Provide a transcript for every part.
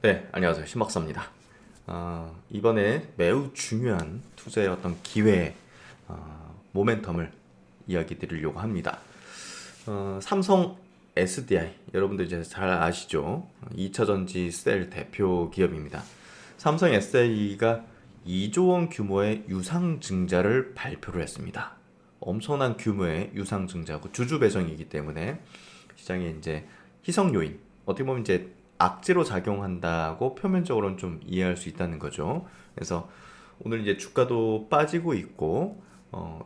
네, 안녕하세요. 신박사입니다. 이번에 매우 중요한 투자의 어떤 기회, 모멘텀을 이야기 드리려고 합니다. 삼성 SDI, 여러분들 이제 잘 아시죠? 2차전지 셀 대표 기업입니다. 삼성 SDI가 2조 원 규모의 유상증자를 발표를 했습니다. 엄청난 규모의 유상증자고 주주 배정이기 때문에 시장에 이제 희석 요인, 어떻게 보면 이제 악재로 작용한다고 표면적으로는 좀 이해할 수 있다는 거죠. 그래서 오늘 이제 주가도 빠지고 있고,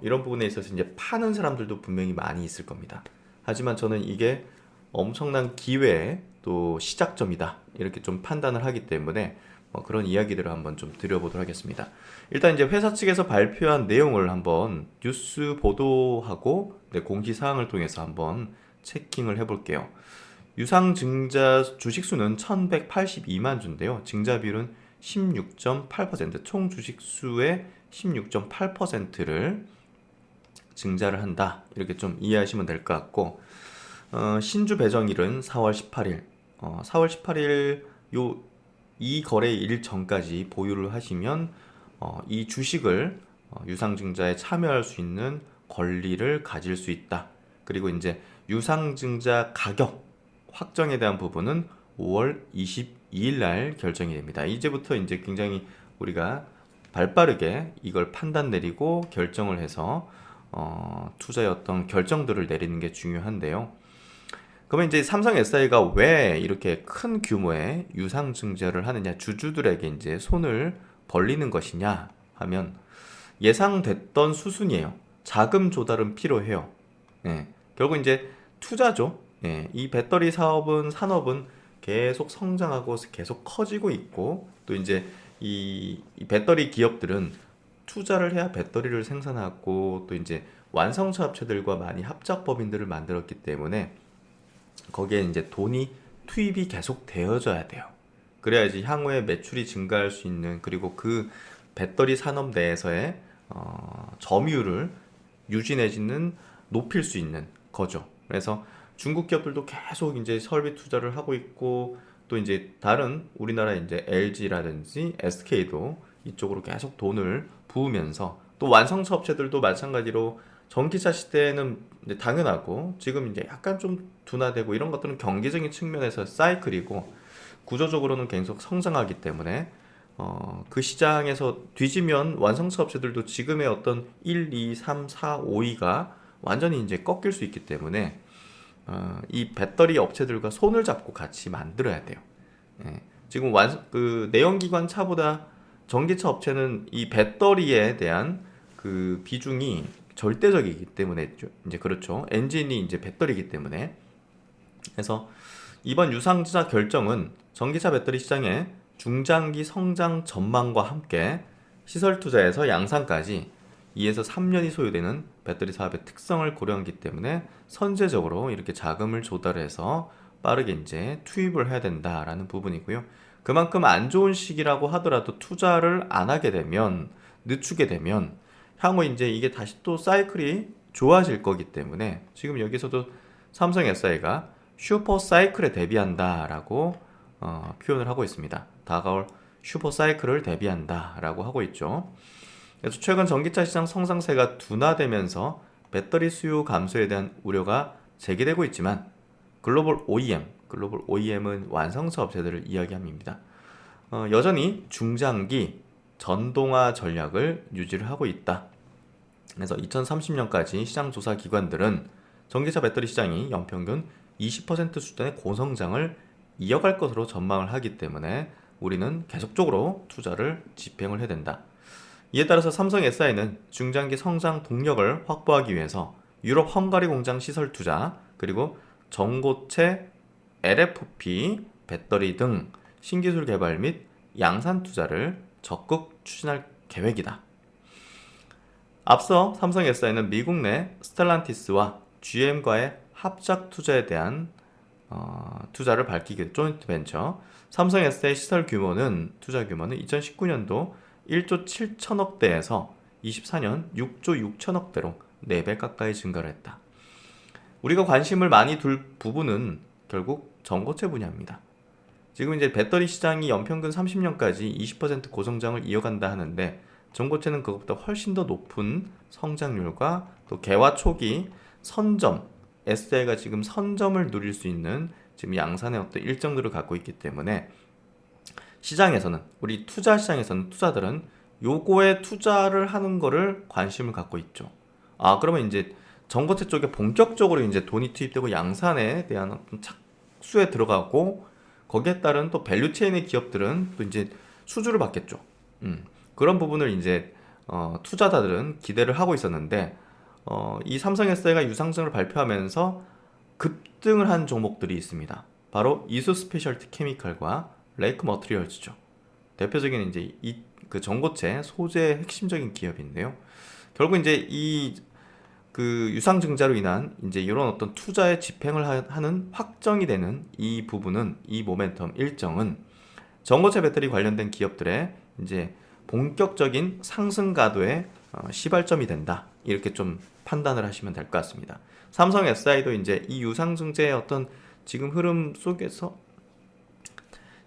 이런 부분에 있어서 이제 파는 사람들도 분명히 많이 있을 겁니다. 하지만 저는 이게 엄청난 기회 또 시작점이다, 이렇게 좀 판단을 하기 때문에 그런 이야기들을 한번 좀 드려보도록 하겠습니다. 일단 이제 회사 측에서 발표한 내용을 한번 뉴스 보도하고 공지사항을 통해서 한번 체킹을 해볼게요. 유상증자 주식수는 1182만 주인데요. 증자 비율은 16.8%, 총 주식수의 16.8%를 증자를 한다, 이렇게 좀 이해하시면 될 것 같고, 신주 배정일은 4월 18일, 4월 18일 이 거래일 전까지 보유를 하시면 이 주식을 유상증자에 참여할 수 있는 권리를 가질 수 있다. 그리고 이제 유상증자 가격 확정에 대한 부분은 5월 22일 날 결정이 됩니다. 이제부터 이제 굉장히 우리가 발빠르게 이걸 판단 내리고 결정을 해서 투자의 어떤 결정들을 내리는 게 중요한데요. 그러면 이제 삼성 SI가 왜 이렇게 큰 규모의 유상증자를 하느냐, 주주들에게 이제 손을 벌리는 것이냐 하면 예상됐던 수순이에요. 자금 조달은 필요해요. 예, 결국 이제 투자죠. 예, 이 배터리 산업은 계속 성장하고 계속 커지고 있고, 또 이제 이 배터리 기업들은 투자를 해야 배터리를 생산하고, 또 이제 완성차 업체들과 많이 합작 법인들을 만들었기 때문에 거기에 이제 돈이 투입이 계속 되어져야 돼요. 그래야지 향후에 매출이 증가할 수 있는, 그리고 그 배터리 산업 내에서의 점유율을 유지 내지는 높일 수 있는 거죠. 그래서 중국 기업들도 계속 이제 설비 투자를 하고 있고, 또 이제 다른 우리나라 이제 LG라든지 SK도 이쪽으로 계속 돈을 부으면서, 또 완성차 업체들도 마찬가지로 전기차 시대에는 이제 당연하고, 지금 이제 약간 좀 둔화되고, 이런 것들은 경제적인 측면에서 사이클이고 구조적으로는 계속 성장하기 때문에 그 시장에서 뒤지면 완성차 업체들도 지금의 어떤 1, 2, 3, 4, 5위가 완전히 이제 꺾일 수 있기 때문에 이 배터리 업체들과 손을 잡고 같이 만들어야 돼요. 예. 지금 그 내연기관 차보다 전기차 업체는 이 배터리에 대한 그 비중이 절대적이기 때문에, 이제 그렇죠. 엔진이 이제 배터리이기 때문에. 그래서 이번 유상증자 결정은 전기차 배터리 시장의 중장기 성장 전망과 함께 시설 투자에서 양산까지 2에서 3년이 소요되는 배터리 사업의 특성을 고려하기 때문에 선제적으로 이렇게 자금을 조달해서 빠르게 이제 투입을 해야 된다라는 부분이고요. 그만큼 안 좋은 시기라고 하더라도 투자를 안 하게 되면, 늦추게 되면 향후 이제 이게 다시 또 사이클이 좋아질 거기 때문에, 지금 여기서도 삼성 SI가 슈퍼 사이클에 대비한다라고 표현을 하고 있습니다. 다가올 슈퍼 사이클을 대비한다라고 하고 있죠. 그래서 최근 전기차 시장 성장세가 둔화되면서 배터리 수요 감소에 대한 우려가 제기되고 있지만, 글로벌 OEM은 완성차 업체들을 이야기합니다. 여전히 중장기 전동화 전략을 유지를 하고 있다. 그래서 2030년까지 시장 조사 기관들은 전기차 배터리 시장이 연평균 20% 수준의 고성장을 이어갈 것으로 전망을 하기 때문에 우리는 계속적으로 투자를 집행을 해야 된다. 이에 따라서 삼성 SI는 중장기 성장 동력을 확보하기 위해서 유럽 헝가리 공장 시설 투자, 그리고 전고체 LFP 배터리 등 신기술 개발 및 양산 투자를 적극 추진할 계획이다. 앞서 삼성 SI는 미국 내 스텔란티스와 GM과의 합작 투자에 대한 투자를 밝히기로, 조인트 벤처 삼성 SI 시설 규모는, 투자 규모는 2019년도 1조 7천억대에서 24년 6조 6천억대로 4배 가까이 증가를 했다. 우리가 관심을 많이 둘 부분은 결국 전고체 분야입니다. 지금 이제 배터리 시장이 연평균 30년까지 20% 고성장을 이어간다 하는데 전고체는 그것보다 훨씬 더 높은 성장률과 또 개화 초기 선점, SDI가 지금 선점을 누릴 수 있는 지금 양산의 어떤 일정들을 갖고 있기 때문에 시장에서는 우리 투자 시장에서는 투자들은 요거에 투자를 하는 거를 관심을 갖고 있죠. 아, 그러면 이제 전고체 쪽에 본격적으로 이제 돈이 투입되고 양산에 대한 어떤 착수에 들어가고 거기에 따른 또 밸류체인의 기업들은 또 이제 수주를 받겠죠. 그런 부분을 이제 투자자들은 기대를 하고 있었는데 이 삼성 SDI가 유상증을 발표하면서 급등을 한 종목들이 있습니다. 바로 이수 스페셜티 케미칼과 레이크 머티리얼즈죠. 대표적인 이제 그 전고체 소재 핵심적인 기업인데요. 결국 이제 이 그 유상증자로 인한 이제 이런 어떤 투자의 집행을 하는 확정이 되는 이 부분은 이 모멘텀 일정은 전고체 배터리 관련된 기업들의 이제 본격적인 상승 가도의 시발점이 된다. 이렇게 좀 판단을 하시면 될 것 같습니다. 삼성 SI도 이제 이 유상증자의 어떤 지금 흐름 속에서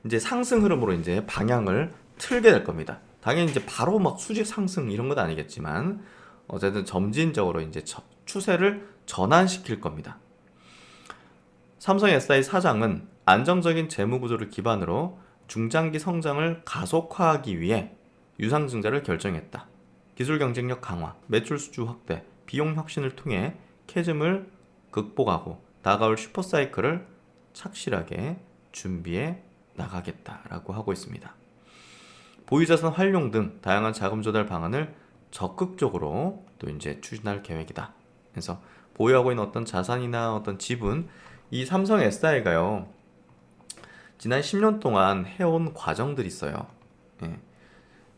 이제 상승 흐름으로 이제 방향을 틀게 될 겁니다. 당연히 이제 바로 막 수직 상승 이런 건 아니겠지만 어쨌든 점진적으로 이제 추세를 전환시킬 겁니다. 삼성 SI 사장은 안정적인 재무 구조를 기반으로 중장기 성장을 가속화하기 위해 유상증자를 결정했다. 기술 경쟁력 강화, 매출 수주 확대, 비용 혁신을 통해 캐즘을 극복하고 다가올 슈퍼사이클을 착실하게 준비해 나가겠다라고 하고 있습니다. 보유자산 활용 등 다양한 자금 조달 방안을 적극적으로 또 이제 추진할 계획이다. 그래서 보유하고 있는 어떤 자산이나 어떤 지분, 이 삼성 SI가요, 지난 10년 동안 해온 과정들이 있어요. 예.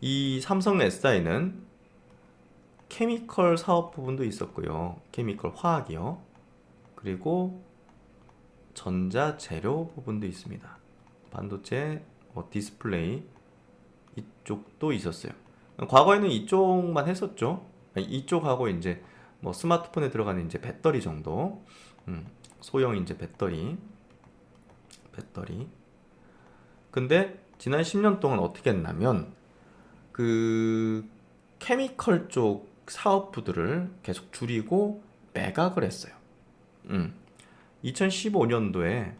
이 삼성 SI는 케미컬 사업 부분도 있었고요. 케미컬 화학이요. 그리고 전자재료 부분도 있습니다. 반도체, 디스플레이 이쪽도 있었어요. 과거에는 이쪽만 했었죠. 이쪽하고 이제 뭐 스마트폰에 들어가는 이제 배터리 정도, 소형 이제 배터리. 근데 지난 10년 동안 어떻게 했냐면 그 케미컬 쪽 사업부들을 계속 줄이고 매각을 했어요. 2015년도에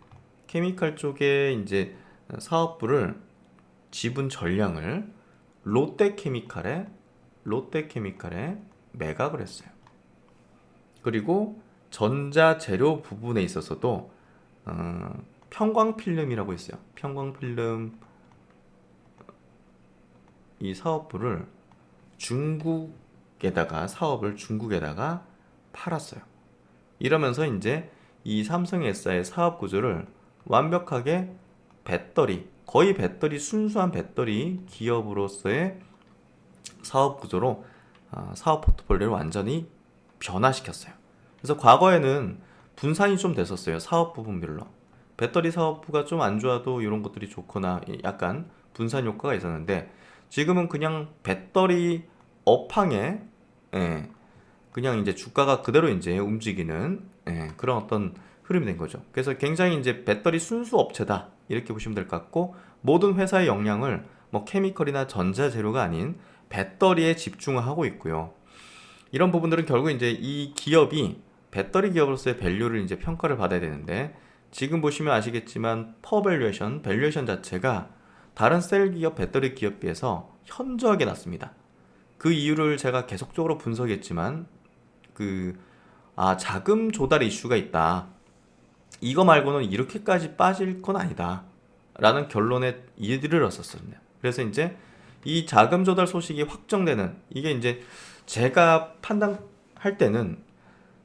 케미컬 쪽에 이제 사업부를 지분 전량을 롯데케미칼에 매각을 했어요. 그리고 전자재료 부분에 있어서도 평광필름이라고 있어요. 평광필름 이 사업부를 사업을 중국에다가 팔았어요. 이러면서 이제 이 삼성 SI의 사업 구조를 완벽하게 거의 순수한 배터리 기업으로서의 사업 구조로 사업 포트폴리오를 완전히 변화시켰어요. 그래서 과거에는 분산이 좀 됐었어요. 사업 부분별로. 배터리 사업부가 좀 안 좋아도 이런 것들이 좋거나 약간 분산 효과가 있었는데 지금은 그냥 배터리 업황에 그냥 이제 주가가 그대로 이제 움직이는 그런 어떤 흐름이 된 거죠. 그래서 굉장히 이제 배터리 순수 업체다 이렇게 보시면 될 것 같고 모든 회사의 역량을 뭐 케미컬이나 전자재료가 아닌 배터리에 집중을 하고 있고요. 이런 부분들은 결국 이제 이 기업이 배터리 기업으로서의 밸류를 이제 평가를 받아야 되는데 지금 보시면 아시겠지만 밸류에이션 자체가 다른 셀 기업, 배터리 기업 비해서 현저하게 낮습니다. 그 이유를 제가 계속적으로 분석했지만 자금 조달 이슈가 있다. 이거 말고는 이렇게까지 빠질 건 아니다. 라는 결론에 이르렀었습니다. 그래서 이제 이 자금 조달 소식이 확정되는 이게 이제 제가 판단할 때는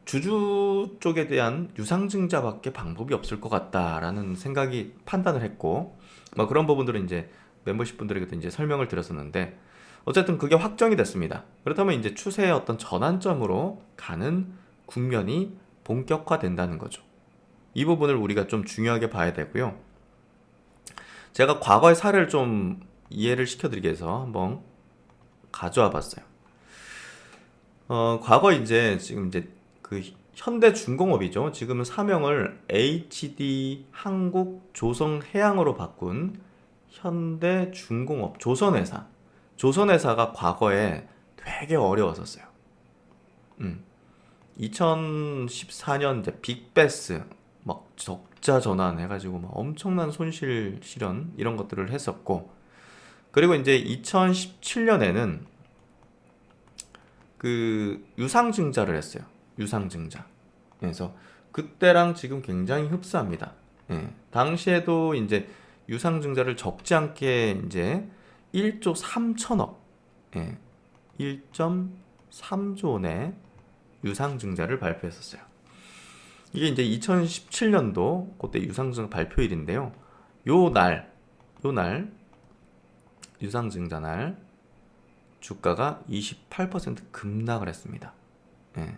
주주 쪽에 대한 유상증자밖에 방법이 없을 것 같다라는 생각이 판단을 했고 뭐 그런 부분들은 이제 멤버십 분들에게도 이제 설명을 드렸었는데 어쨌든 그게 확정이 됐습니다. 그렇다면 이제 추세의 어떤 전환점으로 가는 국면이 본격화된다는 거죠. 이 부분을 우리가 좀 중요하게 봐야 되고요. 제가 과거의 사례를 좀 이해를 시켜드리기 위해서 한번 가져와 봤어요. 과거 이제 지금 이제 그 현대중공업이죠. 지금은 사명을 HD 한국조성해양으로 바꾼 현대중공업 조선회사. 조선회사가 과거에 되게 어려웠었어요. 2014년 이제 빅베스 막 적자 전환 해가지고 막 엄청난 손실 실현 이런 것들을 했었고, 그리고 이제 2017년에는 그 유상증자를 했어요. 유상증자. 그래서 그때랑 지금 굉장히 흡사합니다. 예. 당시에도 이제 유상증자를 적지 않게 이제 1조 3천억, 예. 1.3조 원의 유상증자를 발표했었어요. 이게 이제 2017년도 그때 유상증자 발표일인데요. 요 날 유상증자 날 주가가 28% 급락을 했습니다. 예.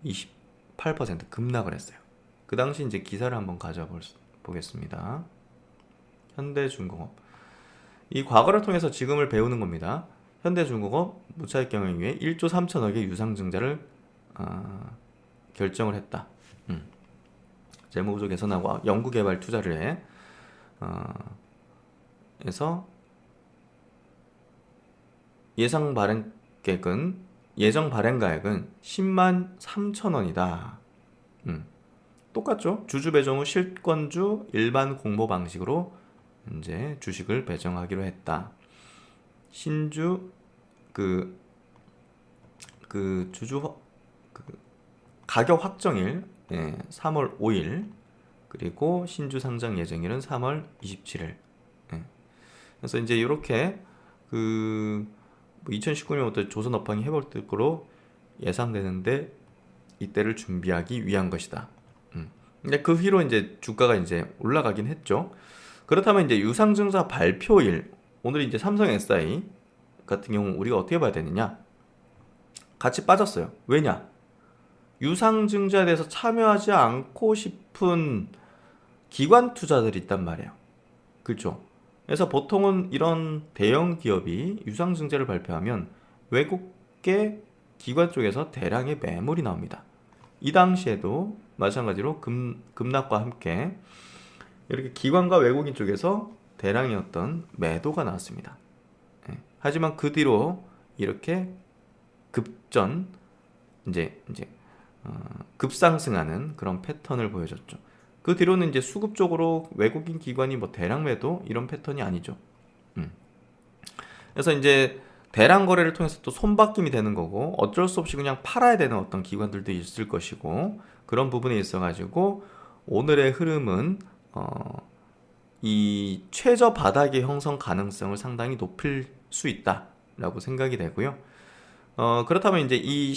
28% 급락을 했어요. 그 당시 이제 기사를 한번 보겠습니다. 현대중공업. 이 과거를 통해서 지금을 배우는 겁니다. 현대중공업 무차익 경영 위해 1조 3천억의 유상증자를 결정을 했다. 재무구조 개선하고 연구개발 투자를 해. 해서 예정 발행가액은 10만 3천 원이다. 똑같죠? 주주 배정 후 실권주 일반 공모 방식으로 이제 주식을 배정하기로 했다. 신주 주주 가격 확정일 3월 5일, 그리고 신주 상장 예정일은 3월 27일. 그래서 이제 이렇게 2019년부터 조선 업황이 회복될 거로 예상되는데 이때를 준비하기 위한 것이다. 근데 그 후로 이제 주가가 이제 올라가긴 했죠. 그렇다면 이제 유상증자 발표일, 오늘 이제 삼성 SI 같은 경우 우리가 어떻게 봐야 되느냐? 같이 빠졌어요. 왜냐? 유상증자에 대해서 참여하지 않고 싶은 기관 투자들이 있단 말이에요. 그렇죠? 그래서 보통은 이런 대형 기업이 유상증자를 발표하면 외국계 기관 쪽에서 대량의 매물이 나옵니다. 이 당시에도 마찬가지로 급락과 함께 이렇게 기관과 외국인 쪽에서 대량의 어떤 매도가 나왔습니다. 하지만 그 뒤로 이렇게 급상승하는 그런 패턴을 보여줬죠. 그 뒤로는 이제 수급적으로 외국인 기관이 뭐 대량 매도 이런 패턴이 아니죠. 그래서 이제 대량 거래를 통해서 또 손바뀜이 되는 거고, 어쩔 수 없이 그냥 팔아야 되는 어떤 기관들도 있을 것이고, 그런 부분에 있어가지고 오늘의 흐름은 이 최저 바닥의 형성 가능성을 상당히 높일 수 있다라고 생각이 되고요. 그렇다면 이제 이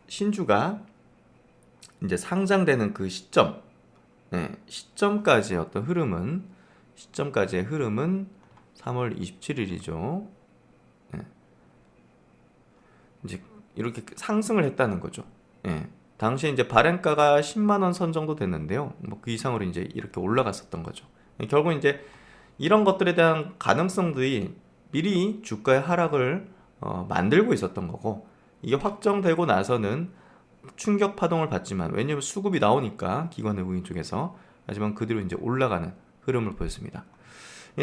신주가 이제 상장되는 그 시점까지의 어떤 시점까지의 흐름은 3월 27일이죠. 이제 이렇게 상승을 했다는 거죠. 당시에 이제 발행가가 10만 원 선 정도 됐는데요. 뭐 그 이상으로 이제 이렇게 올라갔었던 거죠. 결국 이제 이런 것들에 대한 가능성들이 미리 주가의 하락을 만들고 있었던 거고, 이게 확정되고 나서는 충격 파동을 받지만, 왜냐면 수급이 나오니까 기관 외국인 쪽에서, 하지만 그 뒤로 이제 올라가는 흐름을 보였습니다.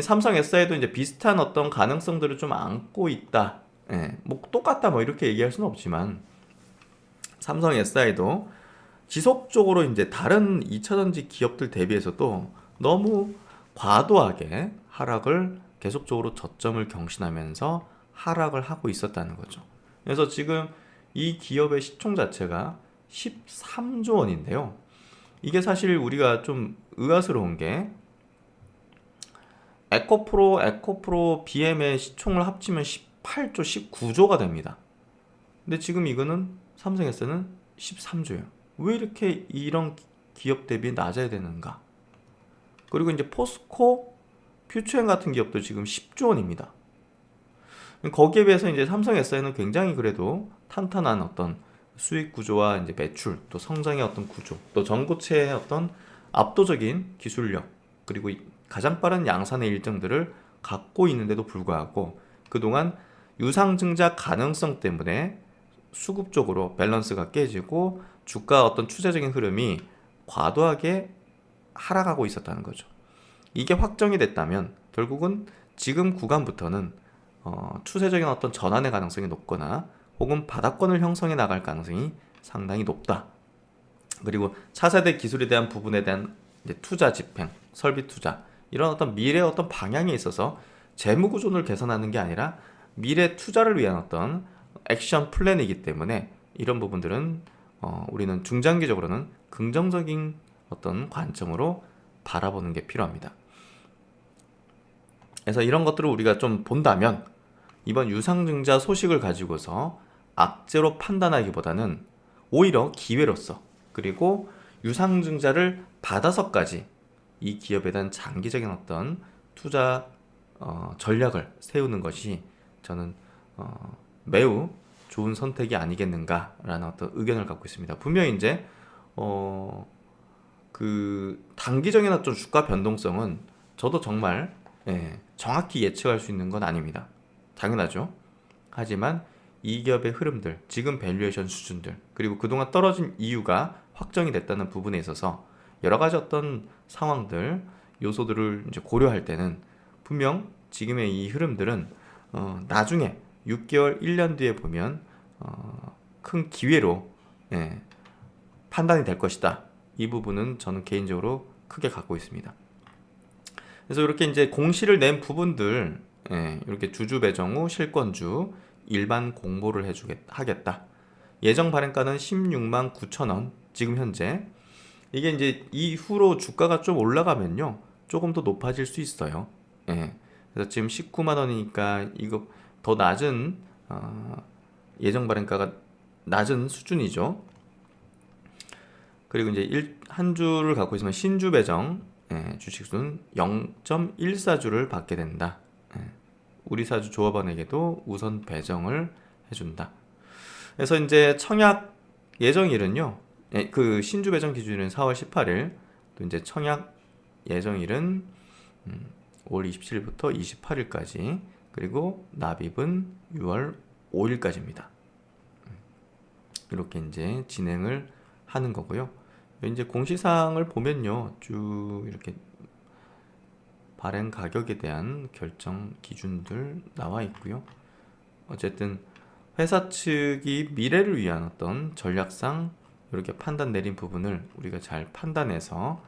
삼성 SI도 이제 비슷한 어떤 가능성들을 좀 안고 있다. 뭐 똑같다 뭐 이렇게 얘기할 수는 없지만, 삼성 SI도 지속적으로 이제 다른 2차전지 기업들 대비해서도 너무 과도하게 하락을 계속적으로 저점을 경신하면서 하락을 하고 있었다는 거죠. 그래서 지금 이 기업의 시총 자체가 13조 원인데요. 이게 사실 우리가 좀 의아스러운 게, 에코프로, BM의 시총을 합치면 18조, 19조가 됩니다. 근데 지금 이거는 삼성에서는 13조예요. 왜 이렇게 이런 기업 대비 낮아야 되는가? 그리고 이제 포스코, 퓨처엠 같은 기업도 지금 10조 원입니다. 거기에 비해서 이제 삼성 SI는 굉장히 그래도 탄탄한 어떤 수익 구조와 이제 매출, 또 성장의 어떤 구조, 또 전고체의 어떤 압도적인 기술력, 그리고 가장 빠른 양산의 일정들을 갖고 있는데도 불구하고 그동안 유상증자 가능성 때문에 수급 쪽으로 밸런스가 깨지고 주가 어떤 추세적인 흐름이 과도하게 하락하고 있었다는 거죠. 이게 확정이 됐다면 결국은 지금 구간부터는 추세적인 어떤 전환의 가능성이 높거나 혹은 바닥권을 형성해 나갈 가능성이 상당히 높다. 그리고 차세대 기술에 대한 부분에 대한 이제 투자 집행, 설비 투자 이런 어떤 미래 어떤 방향에 있어서 재무 구조를 개선하는 게 아니라 미래 투자를 위한 어떤 액션 플랜이기 때문에 이런 부분들은 우리는 중장기적으로는 긍정적인 어떤 관점으로 바라보는 게 필요합니다. 그래서 이런 것들을 우리가 좀 본다면 이번 유상증자 소식을 가지고서 악재로 판단하기보다는 오히려 기회로서 그리고 유상증자를 받아서까지 이 기업에 대한 장기적인 어떤 투자 전략을 세우는 것이 저는 매우 좋은 선택이 아니겠는가라는 어떤 의견을 갖고 있습니다. 분명히 이제 그 단기적인 어떤 주가 변동성은 저도 정말 정확히 예측할 수 있는 건 아닙니다. 당연하죠. 하지만 이 기업의 흐름들, 지금 밸류에이션 수준들, 그리고 그동안 떨어진 이유가 확정이 됐다는 부분에 있어서 여러 가지 어떤 상황들, 요소들을 이제 고려할 때는 분명 지금의 이 흐름들은 나중에 6개월, 1년 뒤에 보면 큰 기회로 판단이 될 것이다. 이 부분은 저는 개인적으로 크게 갖고 있습니다. 그래서 이렇게 이제 공시를 낸 부분들, 이렇게 주주 배정 후 실권주 일반 공모를 하겠다. 예정 발행가는 16만 9천 원. 지금 현재 이게 이제 이후로 주가가 좀 올라가면요, 조금 더 높아질 수 있어요. 그래서 지금 19만 원이니까 이거 더 낮은 예정 발행가가 낮은 수준이죠. 그리고 이제 한 주를 갖고 있으면 신주 배정 주식수는 0.14주를 받게 된다. 우리 사주 조합원에게도 우선 배정을 해준다. 그래서 이제 청약 예정일은요, 그 신주 배정 기준일은 4월 18일, 또 이제 청약 예정일은 5월 27일부터 28일까지, 그리고 납입은 6월 5일까지입니다. 이렇게 이제 진행을 하는 거고요. 이제 공시사항을 보면요, 쭉 이렇게 발행 가격에 대한 결정 기준들 나와 있고요. 어쨌든 회사 측이 미래를 위한 어떤 전략상 이렇게 판단 내린 부분을 우리가 잘 판단해서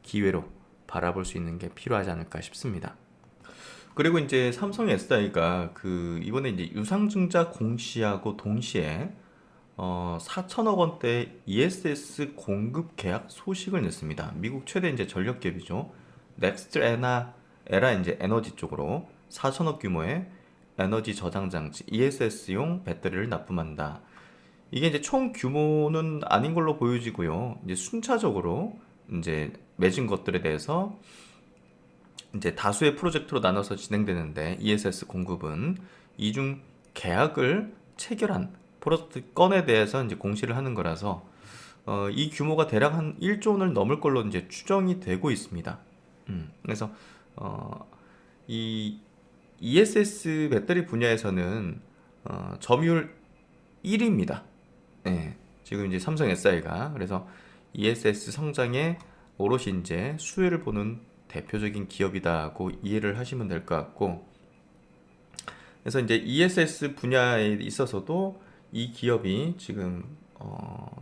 기회로 바라볼 수 있는 게 필요하지 않을까 싶습니다. 그리고 이제 삼성 SDI가 그 이번에 이제 유상증자 공시하고 동시에 4천억 원대 ESS 공급 계약 소식을 냈습니다. 미국 최대 이제 전력 기업이죠. 넥스트 에라 이제 에너지 쪽으로 4천억 규모의 에너지 저장 장치 ESS용 배터리를 납품한다. 이게 이제 총 규모는 아닌 걸로 보여지고요. 이제 순차적으로 이제 맺은 것들에 대해서 이제 다수의 프로젝트로 나눠서 진행되는데, ESS 공급은 이중 계약을 체결한 프로젝트 건에 대해서 이제 공시를 하는 거라서 이 규모가 대략 한 1조 원을 넘을 걸로 이제 추정이 되고 있습니다. 그래서 이 ESS 배터리 분야에서는 점유율 1위입니다. 지금 이제 삼성 SI가 그래서 ESS 성장에 오롯이 이제 수혜를 보는 대표적인 기업이다고 이해를 하시면 될 것 같고, 그래서 이제 ESS 분야에 있어서도 이 기업이 지금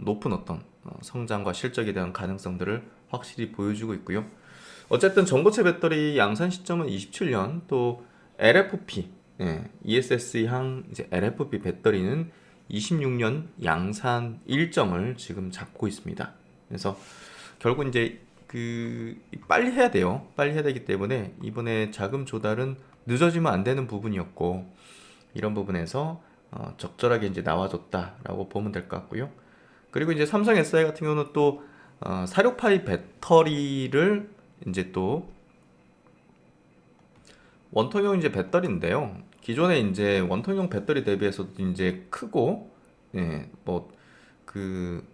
높은 어떤 성장과 실적에 대한 가능성들을 확실히 보여주고 있고요. 어쨌든 전고체 배터리 양산 시점은 27년, 또 LFP, ESS향 이제 LFP 배터리는 26년 양산 일정을 지금 잡고 있습니다. 그래서 결국 이제 빨리 해야 돼요. 빨리 해야 되기 때문에 이번에 자금 조달은 늦어지면 안 되는 부분이었고, 이런 부분에서 적절하게 이제 나와줬다라고 보면 될 것 같고요. 그리고 이제 삼성 SI 같은 경우는 또 46파이 배터리를 이제 또 원통형 이제 배터리인데요. 기존에 이제 원통형 배터리 대비해서도 이제 크고, 그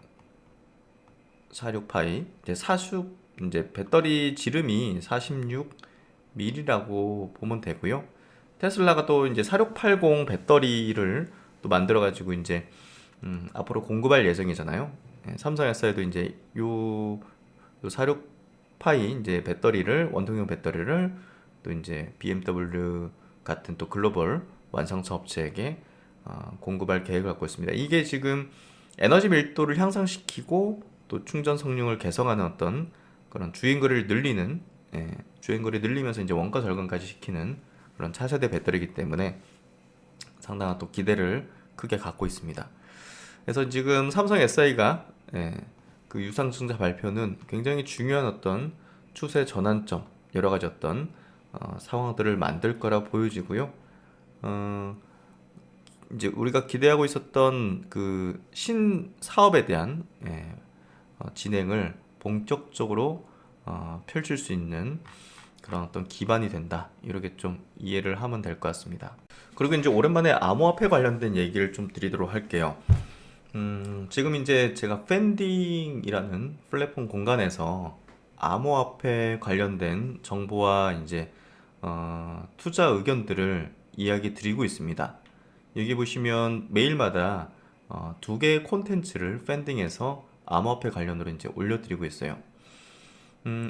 46파이 이제 사축 이제 배터리 지름이 46mm라고 보면 되고요. 테슬라가 또 이제 4680 배터리를 또 또 만들어가지고 이제 앞으로 공급할 예정이잖아요. 예, 삼성 SI도 이제 요 46파이 이제 배터리를 원통형 배터리를 또 이제 BMW 같은 또 글로벌 완성차 업체에게 공급할 계획을 갖고 있습니다. 이게 지금 에너지 밀도를 향상시키고 또 충전 성능을 개선하는 어떤 그런 주행거리를 늘리는 주행거리 늘리면서 이제 원가 절감까지 시키는 그런 차세대 배터리이기 때문에 상당한 또 기대를 크게 갖고 있습니다. 그래서 지금 삼성 SI가 그 유상증자 발표는 굉장히 중요한 어떤 추세 전환점 여러 가지 어떤 상황들을 만들 거라 보여지고요. 이제 우리가 기대하고 있었던 그 신사업에 대한 진행을 본격적으로 펼칠 수 있는 그런 어떤 기반이 된다. 이렇게 좀 이해를 하면 될 것 같습니다. 그리고 이제 오랜만에 암호화폐 관련된 얘기를 좀 드리도록 할게요. 지금 이제 제가 팬딩이라는 플랫폼 공간에서 암호화폐 관련된 정보와 이제 투자 의견들을 이야기 드리고 있습니다. 여기 보시면 매일마다 두 개의 콘텐츠를 팬딩에서 암호화폐 관련으로 이제 올려드리고 있어요.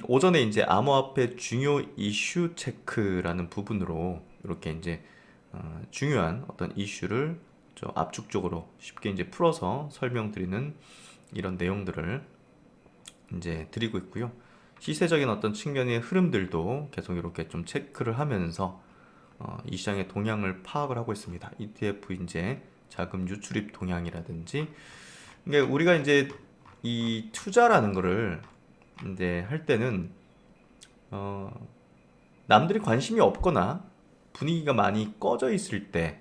오전에 이제 암호화폐 중요 이슈 체크라는 부분으로 이렇게 이제 중요한 어떤 이슈를 좀 압축적으로 쉽게 이제 풀어서 설명드리는 이런 내용들을 이제 드리고 있고요. 시세적인 어떤 측면의 흐름들도 계속 이렇게 좀 체크를 하면서 이 시장의 동향을 파악을 하고 있습니다. ETF 이제 자금 유출입 동향이라든지, 그러니까 우리가 이제 이 투자라는 거를 이제 할 때는 남들이 관심이 없거나 분위기가 많이 꺼져 있을 때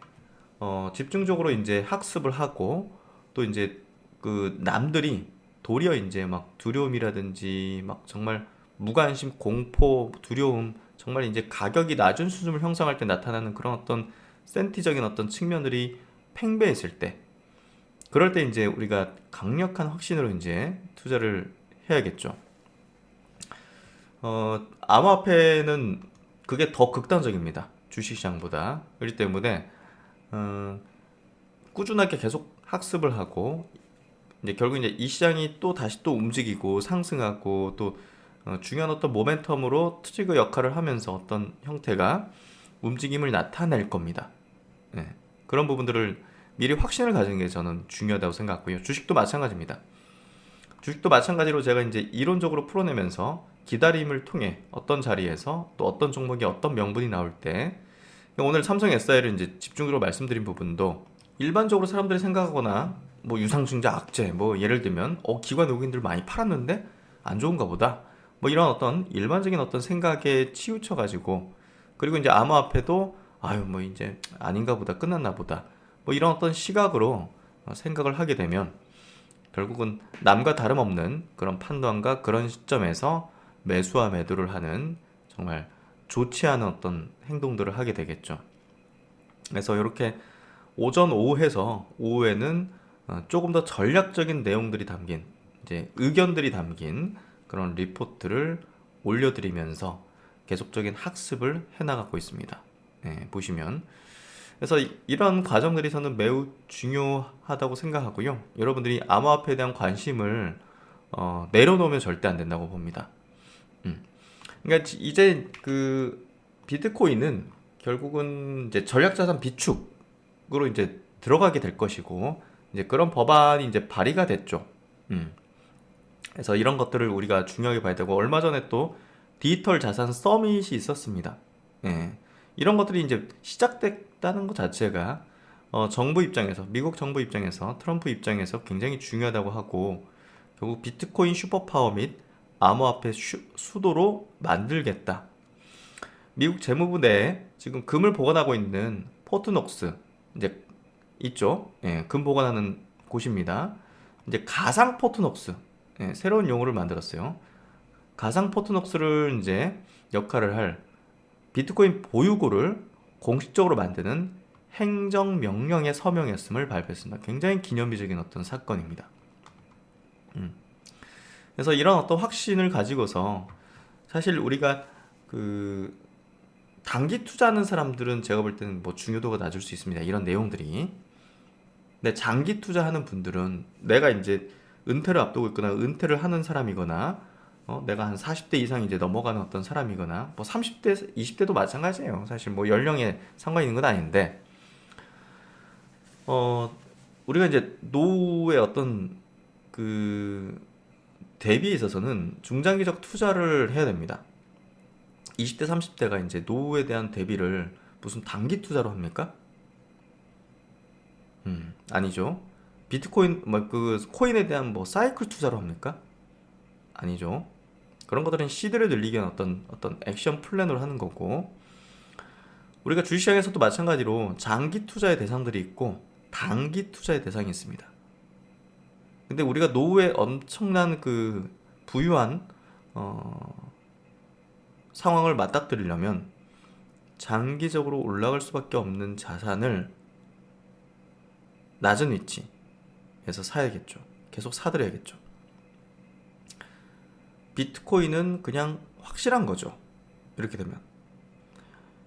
집중적으로 이제 학습을 하고 또 이제 그 남들이 도리어 이제 막 두려움이라든지 막 정말 무관심, 공포, 두려움, 정말 이제 가격이 낮은 수준을 형성할 때 나타나는 그런 어떤 센티적인 어떤 측면들이 팽배했을 때, 그럴 때 이제 우리가 강력한 확신으로 이제 투자를 해야겠죠. 암호화폐는 그게 더 극단적입니다. 주식시장보다. 그렇기 때문에 꾸준하게 계속 학습을 하고 이제 결국 이제 이 시장이 또 다시 또 움직이고 상승하고 또 중요한 어떤 모멘텀으로 트리거 역할을 하면서 어떤 형태가 움직임을 나타낼 겁니다. 네. 그런 부분들을 미리 확신을 가지는 게 저는 중요하다고 생각하고요. 주식도 마찬가지입니다. 주식도 마찬가지로 제가 이제 이론적으로 풀어내면서 기다림을 통해 어떤 자리에서 또 어떤 종목이 어떤 명분이 나올 때, 오늘 삼성 SI를 이제 집중적으로 말씀드린 부분도 일반적으로 사람들이 생각하거나 뭐 유상증자 악재, 뭐 예를 들면 기관 외국인들 많이 팔았는데 안 좋은가 보다, 뭐 이런 어떤 일반적인 어떤 생각에 치우쳐 가지고, 그리고 이제 암호화폐도 아유 뭐 이제 아닌가 보다, 끝났나 보다, 뭐 이런 어떤 시각으로 생각을 하게 되면 결국은 남과 다름없는 그런 판단과 그런 시점에서 매수와 매도를 하는 정말 좋지 않은 어떤 행동들을 하게 되겠죠. 그래서 이렇게 오전 오후 해서 오후에는 조금 더 전략적인 내용들이 담긴 이제 의견들이 담긴 그런 리포트를 올려드리면서 계속적인 학습을 해나가고 있습니다. 보시면, 그래서 이런 과정들이 저는 매우 중요하다고 생각하고요. 여러분들이 암호화폐에 대한 관심을 내려놓으면 절대 안 된다고 봅니다. 그러니까 이제 그 비트코인은 결국은 이제 전략자산 비축으로 이제 들어가게 될 것이고, 이제 그런 법안이 이제 발의가 됐죠. 그래서 이런 것들을 우리가 중요하게 봐야 되고, 얼마 전에 또 디지털 자산 서밋이 있었습니다. 이런 것들이 이제 시작됐다는 것 자체가 정부 입장에서, 미국 정부 입장에서, 트럼프 입장에서 굉장히 중요하다고 하고, 결국 비트코인 슈퍼파워 및 암호화폐 수도로 만들겠다. 미국 재무부 내에 지금 금을 보관하고 있는 포트녹스 이제 있죠. 금 보관하는 곳입니다. 이제 가상 포트녹스, 새로운 용어를 만들었어요. 가상 포트녹스를 이제 역할을 할 비트코인 보유고를 공식적으로 만드는 행정명령에 서명했음을 발표했습니다. 굉장히 기념비적인 어떤 사건입니다. 그래서 이런 어떤 확신을 가지고서 사실 우리가 그 단기 투자하는 사람들은 제가 볼 때는 뭐 중요도가 낮을 수 있습니다. 이런 내용들이. 근데 장기 투자하는 분들은 내가 이제 은퇴를 앞두고 있거나 은퇴를 하는 사람이거나 내가 한 40대 이상 이제 넘어가는 어떤 사람이거나 뭐 30대, 20대도 마찬가지예요. 사실 뭐 연령에 상관 있는 건 아닌데 어, 우리가 이제 노후의 어떤 그 대비에 있어서는 중장기적 투자를 해야 됩니다. 20대, 30대가 이제 노후에 대한 대비를 무슨 단기 투자로 합니까? 아니죠. 비트코인, 뭐 그 코인에 대한 뭐 사이클 투자로 합니까? 아니죠. 그런 것들은 시드를 늘리기 위한 어떤 액션 플랜으로 하는 거고, 우리가 주식시장에서도 마찬가지로 장기 투자의 대상들이 있고 단기 투자의 대상이 있습니다. 근데 우리가 노후에 엄청난 그 부유한 상황을 맞닥뜨리려면 장기적으로 올라갈 수밖에 없는 자산을 낮은 위치에서 사야겠죠. 계속 사들여야겠죠. 비트코인은 그냥 확실한 거죠. 이렇게 되면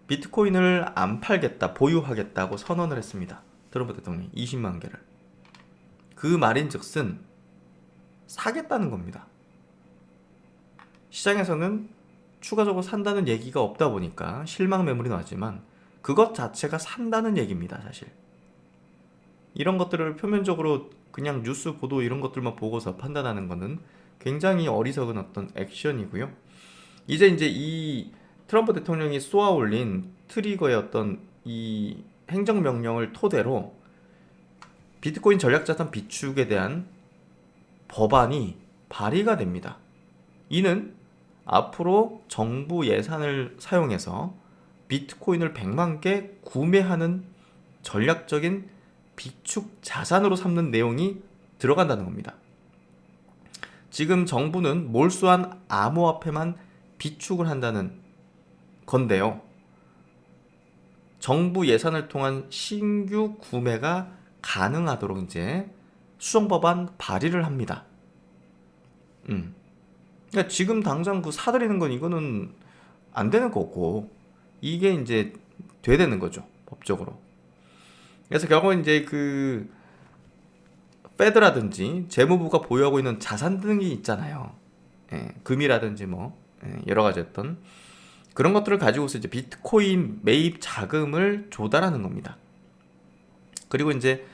비트코인을 안 팔겠다, 보유하겠다고 선언을 했습니다. 트럼프 대통령이 20만 개를. 그 말인즉슨 사겠다는 겁니다. 시장에서는 추가적으로 산다는 얘기가 없다 보니까 실망 매물이 나왔지만 그것 자체가 산다는 얘기입니다, 사실. 이런 것들을 표면적으로 그냥 뉴스 보도 이런 것들만 보고서 판단하는 것은 굉장히 어리석은 어떤 액션이고요. 이제 이 트럼프 대통령이 쏘아 올린 트리거의 어떤 이 행정명령을 토대로 비트코인 전략자산 비축에 대한 법안이 발의가 됩니다. 이는 앞으로 정부 예산을 사용해서 비트코인을 100만 개 구매하는 전략적인 비축 자산으로 삼는 내용이 들어간다는 겁니다. 지금 정부는 몰수한 암호화폐만 비축을 한다는 건데요. 정부 예산을 통한 신규 구매가 가능하도록 이제 수정법안 발의를 합니다. 그러니까 지금 당장 그 사들이는 건 이거는 안 되는 거고 이게 이제 돼야 되는 거죠, 법적으로. 그래서 결국 이제 그 페드라든지 재무부가 보유하고 있는 자산 등이 있잖아요. 금이라든지 뭐 여러 가지 어떤 그런 것들을 가지고서 이제 비트코인 매입 자금을 조달하는 겁니다. 그리고 이제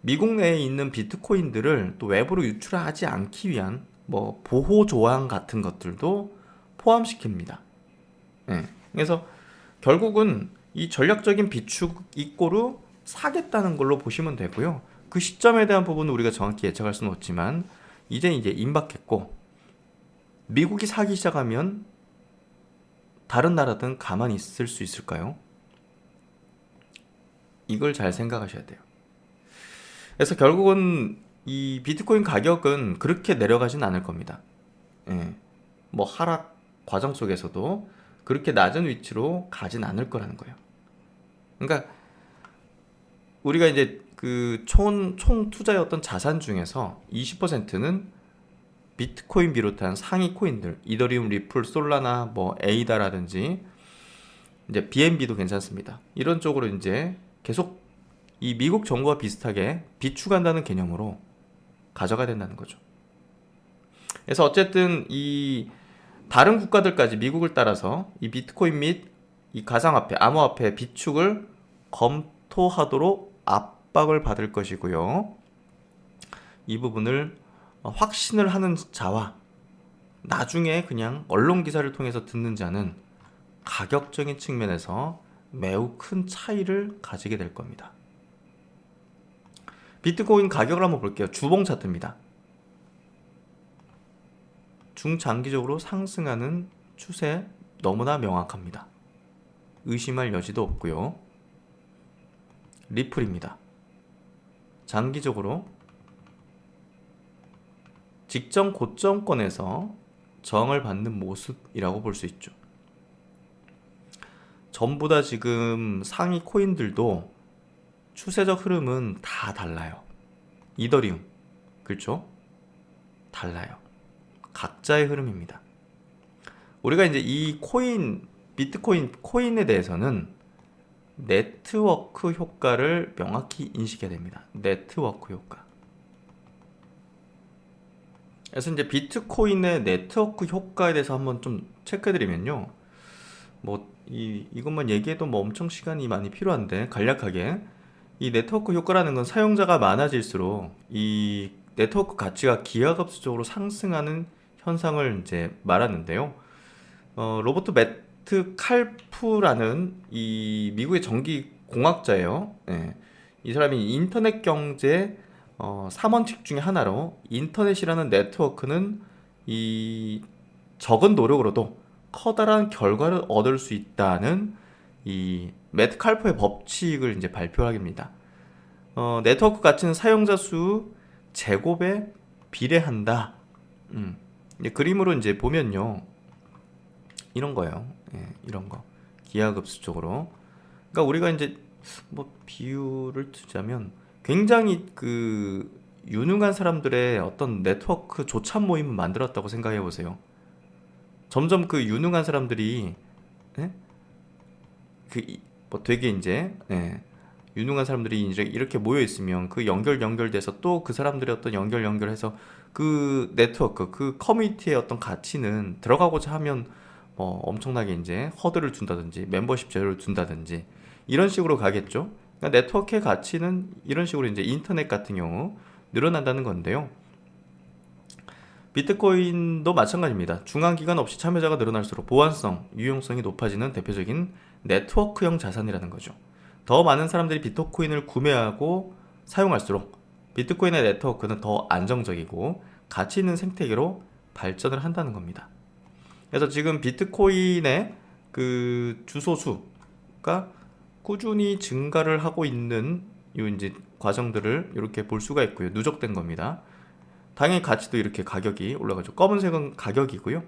미국 내에 있는 비트코인들을 또 외부로 유출하지 않기 위한 뭐 보호 조항 같은 것들도 포함시킵니다. 그래서 결국은 이 전략적인 비축 이꼬르 사겠다는 걸로 보시면 되고요. 그 시점에 대한 부분은 우리가 정확히 예측할 수는 없지만 이제 임박했고 미국이 사기 시작하면 다른 나라든 가만히 있을 수 있을까요? 이걸 잘 생각하셔야 돼요. 그래서 결국은 이 비트코인 가격은 그렇게 내려가진 않을 겁니다. 뭐 하락 과정 속에서도 그렇게 낮은 위치로 가진 않을 거라는 거예요. 그러니까 우리가 이제 그 총 투자의 어떤 자산 중에서 20%는 비트코인 비롯한 상위 코인들, 이더리움, 리플, 솔라나, 뭐 에이다라든지 이제 BNB도 괜찮습니다. 이런 쪽으로 이제 계속 이 미국 정부와 비슷하게 비축한다는 개념으로 가져가야 된다는 거죠. 그래서 어쨌든 이 다른 국가들까지 미국을 따라서 이 비트코인 및 이 가상화폐, 암호화폐 비축을 검토하도록 압박을 받을 것이고요. 이 부분을 확신을 하는 자와 나중에 그냥 언론 기사를 통해서 듣는 자는 가격적인 측면에서 매우 큰 차이를 가지게 될 겁니다. 비트코인 가격을 한번 볼게요. 주봉 차트입니다. 중장기적으로 상승하는 추세 너무나 명확합니다. 의심할 여지도 없고요. 리플입니다. 장기적으로 직전 고점권에서 저항을 받는 모습이라고 볼 수 있죠. 전부 다 지금 상위 코인들도 추세적 흐름은 다 달라요. 이더리움, 그렇죠? 달라요. 각자의 흐름입니다. 우리가 이제 이 코인, 비트코인 코인에 대해서는 네트워크 효과를 명확히 인식해야 됩니다. 네트워크 효과. 그래서 이제 비트코인의 네트워크 효과에 대해서 한번 좀 체크해드리면요. 이것만 얘기해도 뭐 엄청 시간이 많이 필요한데 간략하게 이 네트워크 효과라는 건 사용자가 많아질수록 이 네트워크 가치가 기하급수적으로 상승하는 현상을 이제 말하는데요. 로버트 매트 칼프라는 이 미국의 전기 공학자예요. 예. 이 사람이 인터넷 경제 3원칙 중에 하나로 인터넷이라는 네트워크는 이 적은 노력으로도 커다란 결과를 얻을 수 있다는 이 매트 칼프의 법칙을 이제 발표합니다. 네트워크 가치는 사용자 수 제곱에 비례한다. 이제 그림으로 이제 보면요. 이런 거예요. 예, 이런 거. 기하급수적으로. 그러니까 우리가 이제 뭐 비유를 두자면 굉장히 그 유능한 사람들의 어떤 네트워크 조찬 모임을 만들었다고 생각해 보세요. 점점 그 유능한 사람들이 예? 뭐 되게 이제 유능한 사람들이 이제 이렇게 모여 있으면 그 연결돼서 또 그 사람들의 어떤 연결해서 그 네트워크 그 커뮤니티의 어떤 가치는 들어가고자 하면 뭐 엄청나게 이제 허들을 둔다든지 멤버십 제로를 둔다든지 이런 식으로 가겠죠. 그러니까 네트워크의 가치는 이런 식으로 이제 인터넷 같은 경우 늘어난다는 건데요. 비트코인도 마찬가지입니다. 중앙기관 없이 참여자가 늘어날수록 보안성, 유용성이 높아지는 대표적인 네트워크형 자산이라는 거죠. 더 많은 사람들이 비트코인을 구매하고 사용할수록 비트코인의 네트워크는 더 안정적이고 가치 있는 생태계로 발전을 한다는 겁니다. 그래서 지금 비트코인의 그 주소수가 꾸준히 증가를 하고 있는 이 이제 과정들을 이렇게 볼 수가 있고요. 누적된 겁니다. 당연히 가치도 이렇게 가격이 올라가죠. 검은색은 가격이고요.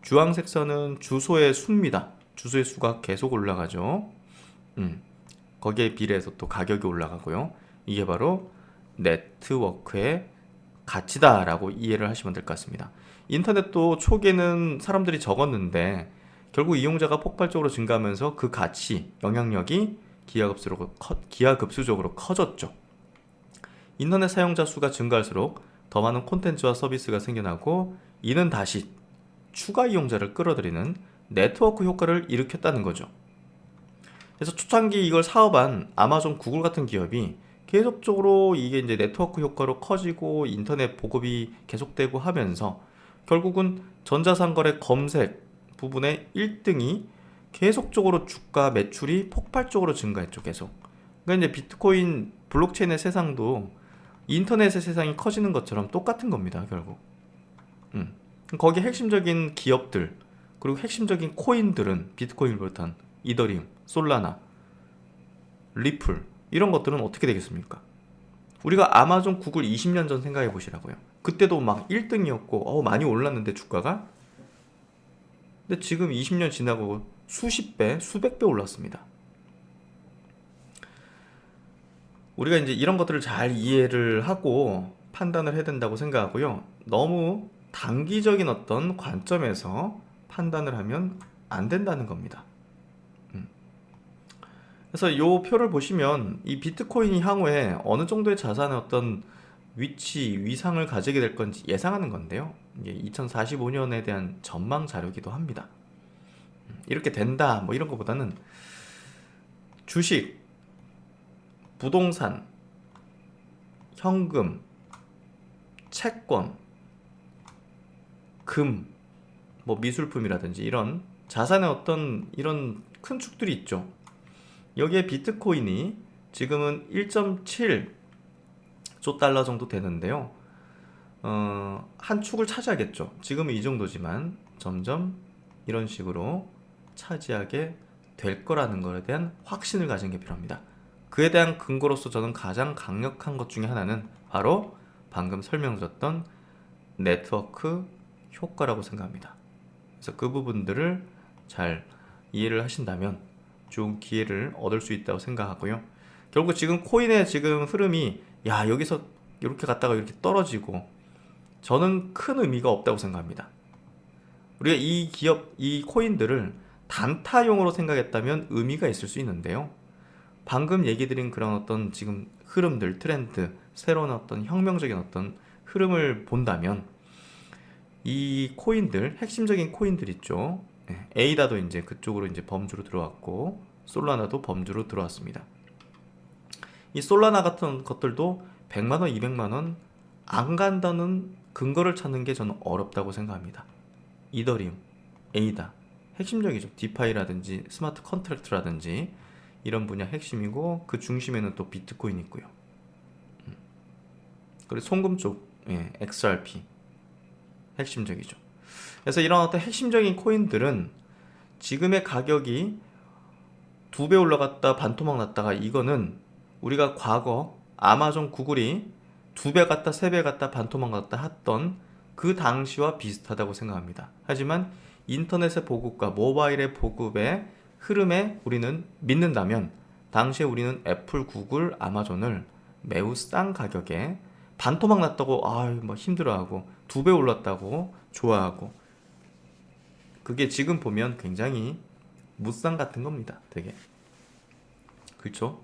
주황색 선은 주소의 수입니다. 주소의 수가 계속 올라가죠. 거기에 비례해서 또 가격이 올라가고요. 이게 바로 네트워크의 가치다라고 이해를 하시면 될 것 같습니다. 인터넷도 초기에는 사람들이 적었는데 결국 이용자가 폭발적으로 증가하면서 그 가치, 영향력이 기하급수적으로 커졌죠. 인터넷 사용자 수가 증가할수록 더 많은 콘텐츠와 서비스가 생겨나고 이는 다시 추가 이용자를 끌어들이는 네트워크 효과를 일으켰다는 거죠. 그래서 초창기 이걸 사업한 아마존, 구글 같은 기업이 계속적으로 이게 이제 네트워크 효과로 커지고 인터넷 보급이 계속되고 하면서 결국은 전자상거래 검색 부분의 1등이 계속적으로 주가 매출이 폭발적으로 증가했죠, 계속. 그러니까 이제 비트코인 블록체인의 세상도 인터넷의 세상이 커지는 것처럼 똑같은 겁니다, 결국. 거기 핵심적인 기업들, 그리고 핵심적인 코인들은 비트코인을 비롯한 이더리움, 솔라나, 리플 이런 것들은 어떻게 되겠습니까? 우리가 아마존, 구글 20년 전 생각해 보시라고요. 그때도 막 1등이었고 많이 올랐는데 주가가. 근데 지금 20년 지나고 수십 배, 수백 배 올랐습니다. 우리가 이제 이런 것들을 잘 이해를 하고 판단을 해야 된다고 생각하고요. 너무 단기적인 어떤 관점에서 판단을 하면 안 된다는 겁니다. 그래서 이 표를 보시면 이 비트코인이 향후에 어느 정도의 자산의 어떤 위치, 위상을 가지게 될 건지 예상하는 건데요. 이게 2045년에 대한 전망 자료이기도 합니다. 이렇게 된다, 뭐 이런 것보다는 주식, 부동산, 현금, 채권, 금, 뭐 미술품이라든지 이런 자산의 어떤 이런 큰 축들이 있죠. 여기에 비트코인이 지금은 1.7조 달러 정도 되는데요. 한 축을 차지하겠죠. 지금은 이 정도지만 점점 이런 식으로 차지하게 될 거라는 것에 대한 확신을 가진 게 필요합니다. 그에 대한 근거로서 저는 가장 강력한 것 중에 하나는 바로 방금 설명드렸던 네트워크 효과라고 생각합니다. 그래서 그 부분들을 잘 이해를 하신다면 좋은 기회를 얻을 수 있다고 생각하고요. 결국 지금 코인의 지금 흐름이 여기서 이렇게 갔다가 이렇게 떨어지고 저는 큰 의미가 없다고 생각합니다. 우리가 이 코인들을 단타용으로 생각했다면 의미가 있을 수 있는데요. 방금 얘기 드린 그런 어떤 지금 흐름들, 트렌드, 새로운 어떤 혁명적인 어떤 흐름을 본다면 이 코인들, 핵심적인 코인들 있죠. 에이다도 이제 그쪽으로 이제 범주로 들어왔고 솔라나도 범주로 들어왔습니다. 이 솔라나 같은 것들도 100만 원, 200만 원 안 간다는 근거를 찾는 게 저는 어렵다고 생각합니다. 이더리움, 에이다 핵심적이죠. 디파이라든지 스마트 컨트랙트라든지 이런 분야 핵심이고 그 중심에는 또 비트코인 있고요. 그리고 송금 쪽 XRP 핵심적이죠. 그래서 이런 어떤 핵심적인 코인들은 지금의 가격이 2배 올라갔다 반토막 났다가 이거는 우리가 과거 아마존, 구글이 2배 갔다 3배 갔다 반토막 났다 했던 그 당시와 비슷하다고 생각합니다. 하지만 인터넷의 보급과 모바일의 보급의 흐름에 우리는 믿는다면 당시에 우리는 애플, 구글, 아마존을 매우 싼 가격에 반토막 났다고 막 힘들어하고 2배 올랐다고 좋아하고 그게 지금 보면 굉장히 무쌍 같은 겁니다. 되게 그렇죠?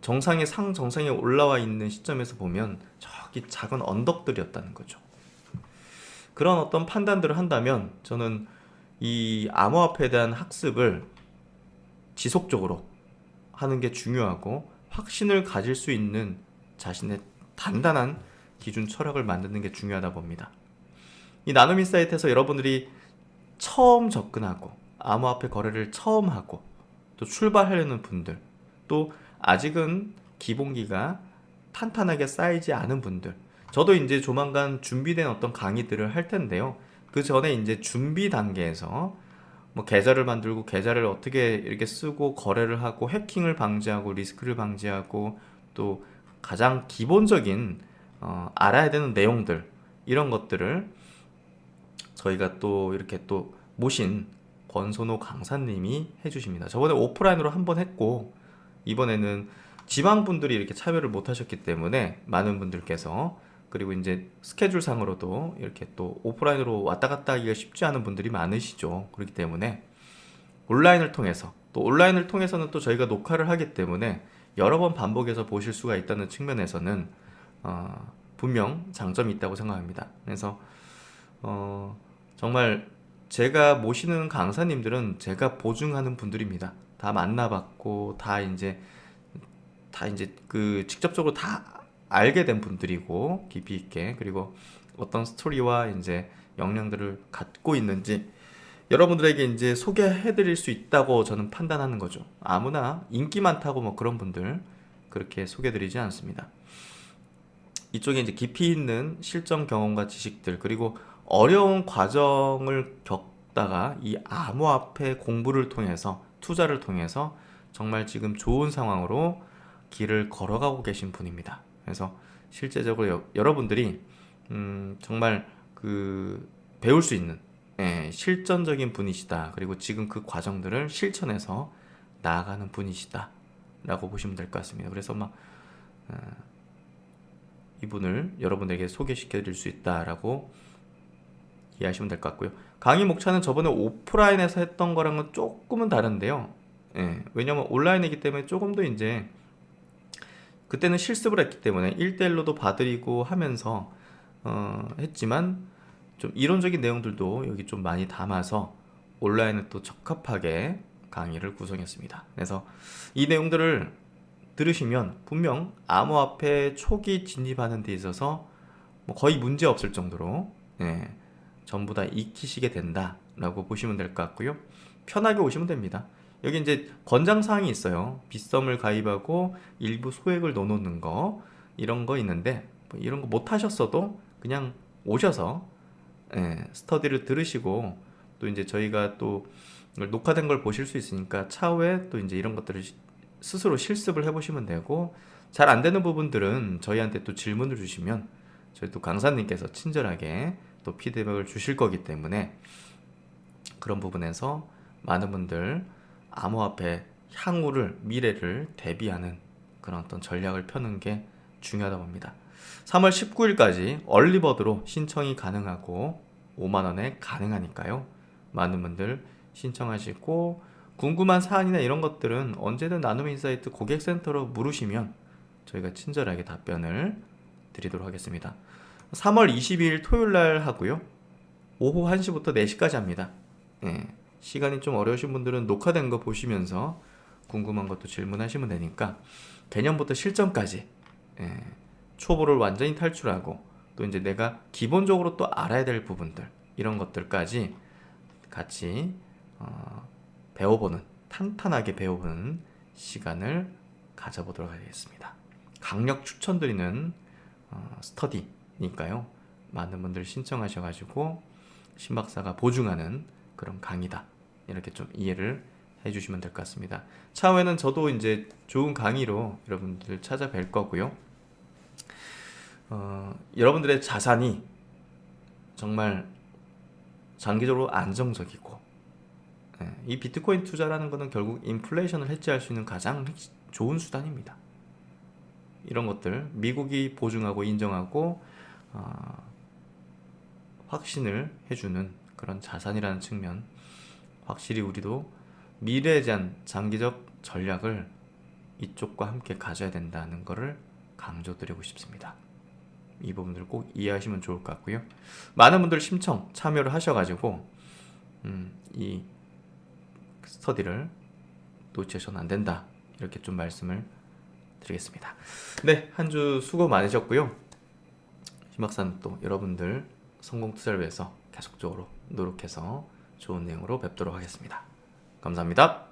정상에 올라와 있는 시점에서 보면 저기 작은 언덕들이었다는 거죠. 그런 어떤 판단들을 한다면 저는 이 암호화폐에 대한 학습을 지속적으로 하는 게 중요하고 확신을 가질 수 있는 자신의 단단한 기준 철학을 만드는 게 중요하다 봅니다. 이 나눔인사이트에서 여러분들이 처음 접근하고 암호화폐 거래를 처음 하고 또 출발하려는 분들 또 아직은 기본기가 탄탄하게 쌓이지 않은 분들 저도 이제 조만간 준비된 어떤 강의들을 할 텐데요. 그 전에 이제 준비 단계에서 뭐 계좌를 만들고 계좌를 어떻게 이렇게 쓰고 거래를 하고 해킹을 방지하고 리스크를 방지하고 또 가장 기본적인 알아야 되는 내용들 이런 것들을 저희가 또 이렇게 또 모신 권선호 강사님이 해주십니다. 저번에 오프라인으로 한번 했고 이번에는 지방분들이 이렇게 참여를 못 하셨기 때문에 많은 분들께서 그리고 이제 스케줄 상으로도 이렇게 또 오프라인으로 왔다 갔다 하기가 쉽지 않은 분들이 많으시죠. 그렇기 때문에 온라인을 통해서 또 온라인을 통해서는 또 저희가 녹화를 하기 때문에 여러 번 반복해서 보실 수가 있다는 측면에서는 분명 장점이 있다고 생각합니다. 그래서 정말 제가 모시는 강사님들은 제가 보증하는 분들입니다. 다 만나봤고 다 이제 그 직접적으로 다 알게 된 분들이고 깊이 있게 그리고 어떤 스토리와 이제 역량들을 갖고 있는지 여러분들에게 이제 소개해드릴 수 있다고 저는 판단하는 거죠. 아무나 인기 많다고 뭐 그런 분들 그렇게 소개드리지 않습니다. 이쪽에 이제 깊이 있는 실전 경험과 지식들 그리고 어려운 과정을 겪다가 이 암호화폐 공부를 통해서 투자를 통해서 정말 지금 좋은 상황으로 길을 걸어가고 계신 분입니다. 그래서 실제적으로 여러분들이 정말 그 배울 수 있는 실전적인 분이시다. 그리고 지금 그 과정들을 실천해서 나아가는 분이시다 라고 보시면 될 것 같습니다. 그래서 막 이분을 여러분에게 소개시켜 드릴 수 있다라고 이해하시면 될 것 같고요. 강의 목차는 저번에 오프라인에서 했던 거랑은 조금은 다른데요. 왜냐면 온라인이기 때문에 조금 더 이제 그때는 실습을 했기 때문에 1대1로도 봐드리고 하면서 했지만 좀 이론적인 내용들도 여기 좀 많이 담아서 온라인에 또 적합하게 강의를 구성했습니다. 그래서 이 내용들을 들으시면 분명 암호화폐 초기 진입하는 데 있어서 뭐 거의 문제 없을 정도로 전부 다 익히시게 된다라고 보시면 될 것 같고요. 편하게 오시면 됩니다. 여기 이제 권장사항이 있어요. 빗썸을 가입하고 일부 소액을 넣어놓는 거 이런 거 있는데 뭐 이런 거 못 하셨어도 그냥 오셔서 스터디를 들으시고 또 이제 저희가 또 녹화된 걸 보실 수 있으니까 차후에 또 이제 이런 것들을 스스로 실습을 해보시면 되고 잘 안 되는 부분들은 저희한테 또 질문을 주시면 저희 또 강사님께서 친절하게 또 피드백을 주실 거기 때문에 그런 부분에서 많은 분들 암호화폐 향후를 미래를 대비하는 그런 어떤 전략을 펴는 게 중요하다고 봅니다. 3월 19일까지 얼리버드로 신청이 가능하고 5만원에 가능하니까요. 많은 분들 신청하시고 궁금한 사안이나 이런 것들은 언제든 나눔인사이트 고객센터로 물으시면 저희가 친절하게 답변을 드리도록 하겠습니다. 3월 22일 토요일 날 하고요. 오후 1시부터 4시까지 합니다. 예, 시간이 좀 어려우신 분들은 녹화된 거 보시면서 궁금한 것도 질문하시면 되니까 개념부터 실전까지 초보를 완전히 탈출하고 또 이제 내가 기본적으로 또 알아야 될 부분들 이런 것들까지 같이 배워보는 탄탄하게 배워보는 시간을 가져보도록 하겠습니다. 강력 추천드리는 스터디니까요. 많은 분들 신청하셔가지고 신박사가 보증하는 그런 강의다. 이렇게 좀 이해를 해주시면 될 것 같습니다. 차후에는 저도 이제 좋은 강의로 여러분들 찾아뵐 거고요. 여러분들의 자산이 정말 장기적으로 안정적이고 이 비트코인 투자라는 것은 결국 인플레이션을 해지할 수 있는 가장 좋은 수단입니다. 이런 것들 미국이 보증하고 인정하고 확신을 해주는 그런 자산이라는 측면, 확실히 우리도 미래에 대한 장기적 전략을 이쪽과 함께 가져야 된다는 것을 강조드리고 싶습니다. 이 부분들 꼭 이해하시면 좋을 것 같고요. 많은 분들 신청 참여를 하셔가지고 이 스터디를 놓치셔서는 안 된다, 이렇게 좀 말씀을 드리겠습니다. 네, 한 주 수고 많으셨고요. 신박사는 또 여러분들 성공 투자를 위해서 계속적으로 노력해서 좋은 내용으로 뵙도록 하겠습니다. 감사합니다.